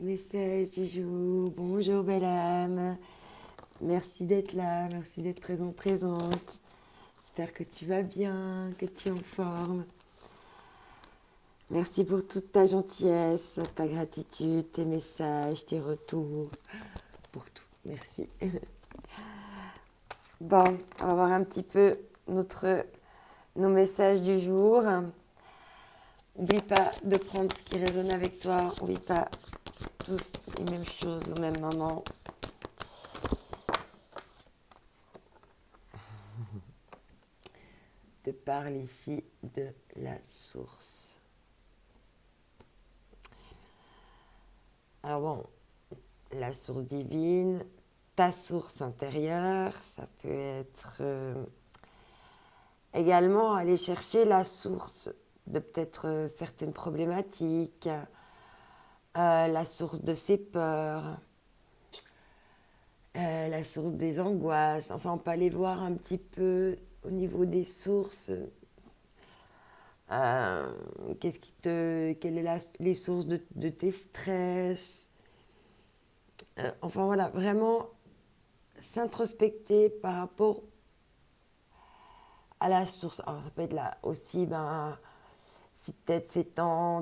Message du jour. Bonjour belle âme. Merci d'être là, merci d'être présente. J'espère que tu vas bien, que tu es en forme. Merci pour toute ta gentillesse, ta gratitude, tes messages, tes retours, pour tout. Merci. Bon, on va voir un petit peu nos messages du jour. N'oublie pas de prendre ce qui résonne avec toi. On ne vit pas tous les mêmes choses au même moment. Je parle ici de la source. Alors bon, la source divine, ta source intérieure, ça peut être également aller chercher la source de peut-être certaines problématiques, la source de ses peurs, la source des angoisses. Enfin, on peut aller voir un petit peu au niveau des sources. Quelles sont les sources de tes stress. Enfin voilà, vraiment s'introspecter par rapport à la source. Alors ça peut être là aussi, si peut-être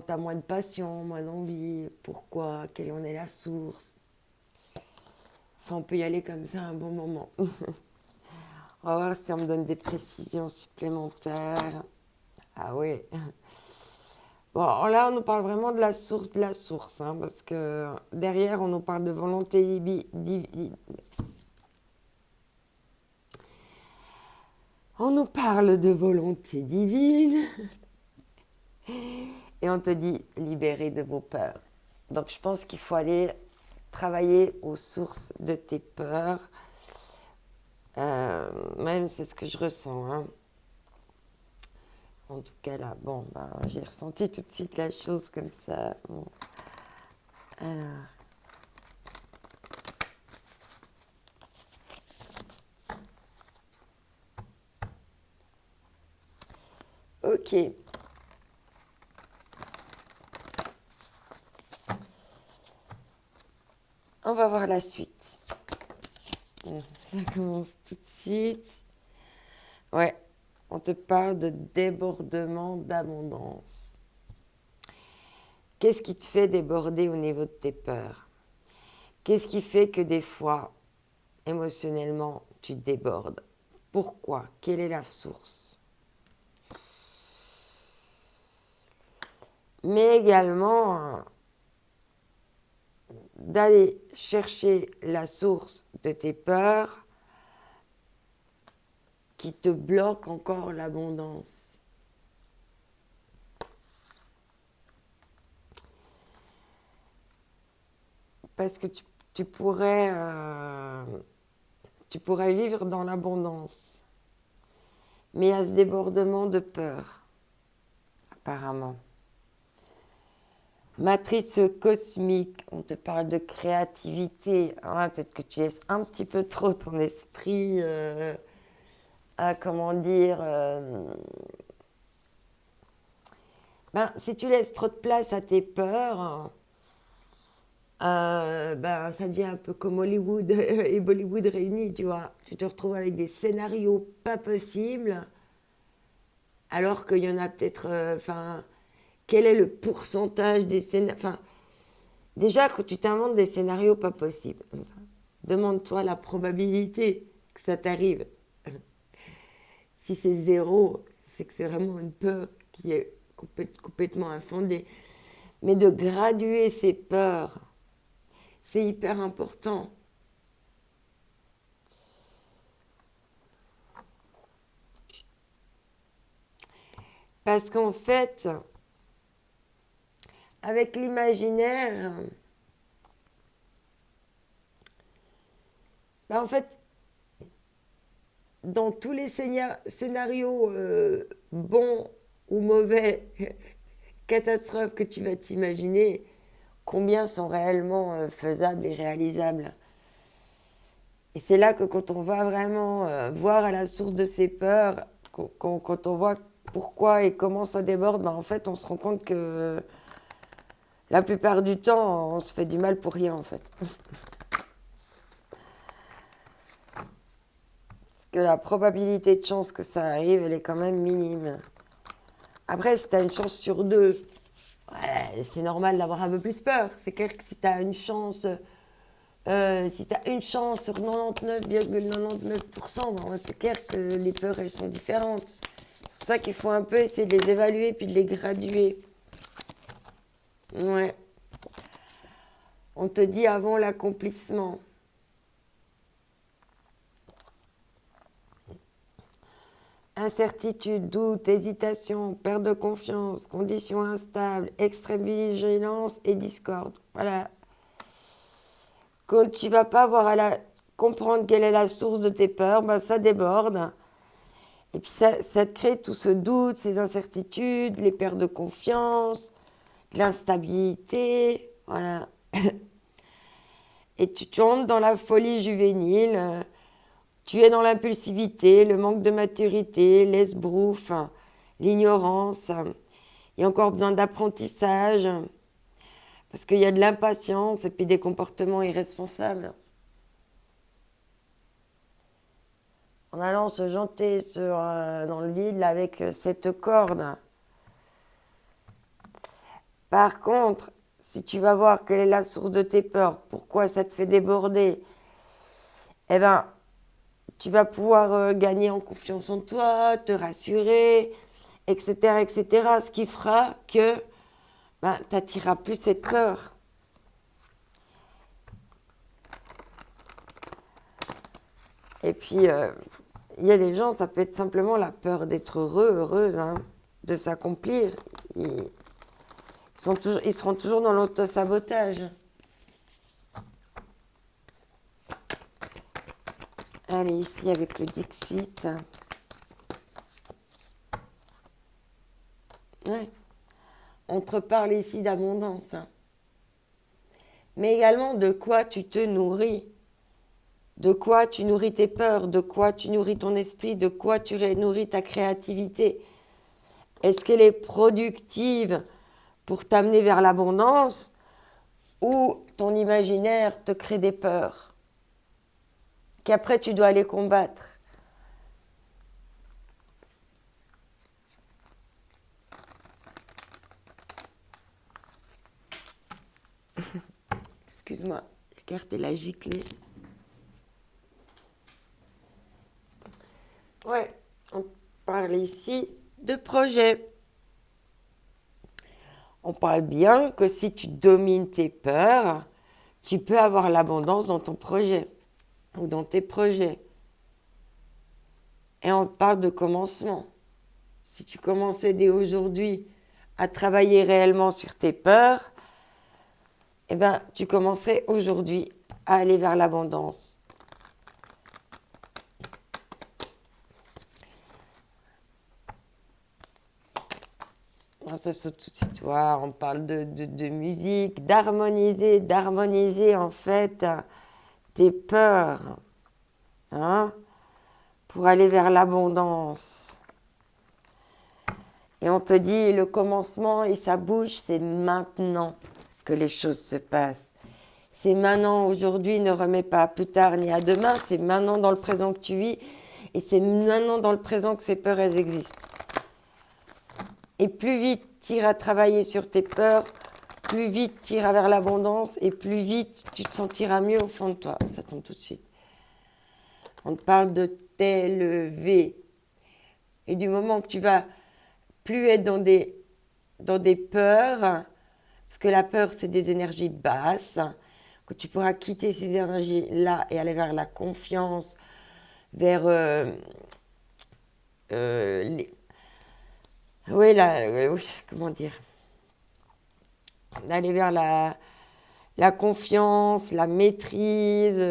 t'as moins de passion, moins d'envie, pourquoi, quelle en est la source. Enfin, on peut y aller comme ça un bon moment. On va voir si on me donne des précisions supplémentaires. Ah oui. Bon, alors là, on nous parle vraiment de la source, hein, parce que derrière, on nous parle de volonté divine. On nous parle de volonté divine et on te dit libérez de vos peurs. Donc, je pense qu'il faut aller travailler aux sources de tes peurs. Même c'est ce que je ressens, hein. En tout cas, là, bon, j'ai ressenti tout de suite la chose comme ça. Bon. Alors. Ok. On va voir la suite. Ça commence tout de suite. Ouais, on te parle de débordement d'abondance. Qu'est-ce qui te fait déborder au niveau de tes peurs? Qu'est-ce qui fait que des fois, émotionnellement, tu débordes? Pourquoi? Quelle est la source? Mais également, d'aller chercher la source de tes peurs qui te bloque encore l'abondance. Parce que tu pourrais vivre dans l'abondance. Mais il y a ce débordement de peur, apparemment. Matrice cosmique, on te parle de créativité. Ah, peut-être que tu laisses un petit peu trop ton esprit, si tu laisses trop de place à tes peurs, ça devient un peu comme Hollywood et Bollywood réunis, tu vois. Tu te retrouves avec des scénarios pas possibles, alors qu'il y en a peut-être... quel est le pourcentage des scénarios... Enfin, déjà, quand tu t'inventes des scénarios pas possibles, demande-toi la probabilité que ça t'arrive. Si c'est 0, c'est que c'est vraiment une peur qui est complètement infondée. Mais de graduer ces peurs, c'est hyper important. Parce qu'en fait, avec l'imaginaire, en fait, dans tous les scénarios bons ou mauvais, catastrophes que tu vas t'imaginer, combien sont réellement faisables et réalisables? Et c'est là que quand on va vraiment voir à la source de ces peurs, quand on voit pourquoi et comment ça déborde, en fait, on se rend compte que La plupart du temps, on se fait du mal pour rien, en fait. Parce que la probabilité de chance que ça arrive, elle est quand même minime. Après, si tu as une chance sur deux, ouais, c'est normal d'avoir un peu plus peur. C'est clair que si tu as une chance, si tu as une chance sur 99,99%, bon, c'est clair que les peurs, elles sont différentes. C'est pour ça qu'il faut un peu essayer de les évaluer puis de les graduer. Ouais. On te dit avant l'accomplissement. Incertitude, doute, hésitation, perte de confiance, conditions instables, extrême vigilance et discorde. Voilà. Quand tu vas pas avoir à comprendre quelle est la source de tes peurs, ben ça déborde. Et puis ça te crée tout ce doute, ces incertitudes, les pertes de confiance, l'instabilité. Voilà. Et tu tombes dans la folie juvénile. Tu es dans l'impulsivité, le manque de maturité, l'esbrouf, l'ignorance. Il y a encore besoin d'apprentissage parce qu'il y a de l'impatience et puis des comportements irresponsables. En allant se jeter dans le vide avec cette corde. Par contre, si tu vas voir quelle est la source de tes peurs, pourquoi ça te fait déborder, eh ben, tu vas pouvoir gagner en confiance en toi, te rassurer, etc., etc. Ce qui fera que tu n'attireras plus cette peur. Et puis, il y a des gens, ça peut être simplement la peur d'être heureux, heureuse, hein, de s'accomplir. Ils seront toujours dans l'auto-sabotage. Allez, ici, avec le Dixit. Ouais. On te parle ici d'abondance. Hein. Mais également de quoi tu te nourris. De quoi tu nourris tes peurs. De quoi tu nourris ton esprit. De quoi tu nourris ta créativité. Est-ce qu'elle est productive pour t'amener vers l'abondance ou ton imaginaire te crée des peurs qu'après tu dois aller combattre? Excuse-moi, la carte est la giclée. Ouais, on parle ici de projet. On parle bien que si tu domines tes peurs, tu peux avoir l'abondance dans ton projet ou dans tes projets. Et on parle de commencement. Si tu commençais dès aujourd'hui à travailler réellement sur tes peurs, eh ben, tu commencerais aujourd'hui à aller vers l'abondance. Ça saute tout de suite. Ouais, on parle de musique, d'harmoniser en fait tes peurs, hein, pour aller vers l'abondance. Et on te dit, le commencement et ça bouge, c'est maintenant que les choses se passent. C'est maintenant, aujourd'hui, ne remets pas à plus tard ni à demain, c'est maintenant dans le présent que tu vis et c'est maintenant dans le présent que ces peurs, elles existent. Et plus vite tu iras travailler sur tes peurs, plus vite tu iras vers l'abondance et plus vite tu te sentiras mieux au fond de toi. Ça tombe tout de suite. On te parle de t'élever. Et du moment que tu vas plus être dans des peurs, parce que la peur, c'est des énergies basses, que tu pourras quitter ces énergies-là et aller vers la confiance, vers comment dire, d'aller vers la confiance, la maîtrise,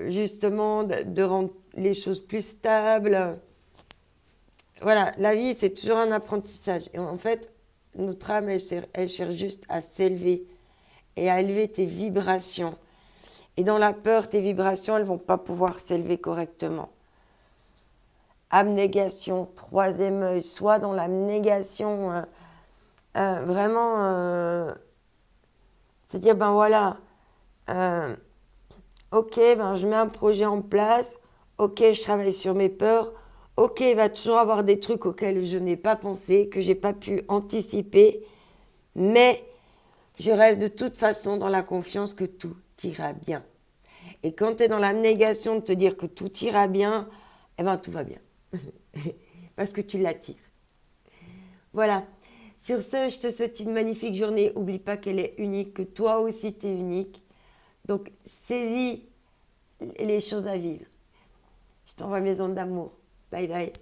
justement de rendre les choses plus stables. Voilà, la vie, c'est toujours un apprentissage. Et en fait, notre âme, elle cherche juste à s'élever et à élever tes vibrations. Et dans la peur, tes vibrations, elles ne vont pas pouvoir s'élever correctement. Abnégation, troisième œil, soit dans l'abnégation Vraiment, se dire, ben voilà, ok, ben je mets un projet en place, ok, je travaille sur mes peurs, ok, il va toujours avoir des trucs auxquels je n'ai pas pensé, que j'ai pas pu anticiper, mais je reste de toute façon dans la confiance que tout ira bien. Et quand tu es dans l'abnégation de te dire que tout ira bien, eh ben tout va bien. Parce que tu l'attires. Voilà. Sur ce, je te souhaite une magnifique journée. Oublie pas qu'elle est unique, que toi aussi tu es unique. Donc saisis les choses à vivre. Je t'envoie mes ondes d'amour. Bye bye.